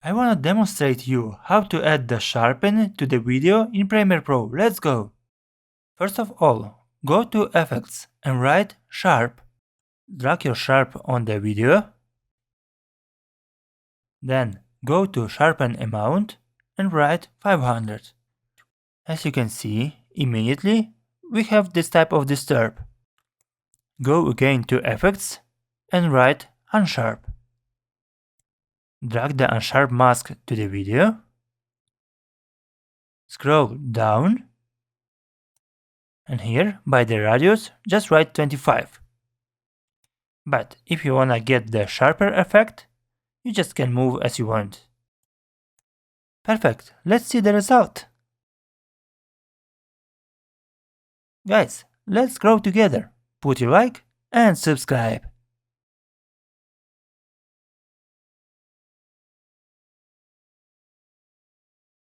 I want to demonstrate you how to add the sharpen to the video in Premiere Pro. Let's go! First of all, go to Effects and write Sharp. Drag your sharp on the video. Then go to Sharpen Amount and write 500. As you can see, immediately we have this type of disturb. Go again to Effects and write Unsharp. Drag the Unsharp mask to the video. Scroll down. And here, by the radius, just write 25. But if you wanna get the sharper effect, you just can move as you want. Perfect, let's see the result. Guys, let's grow together. Put your like and subscribe.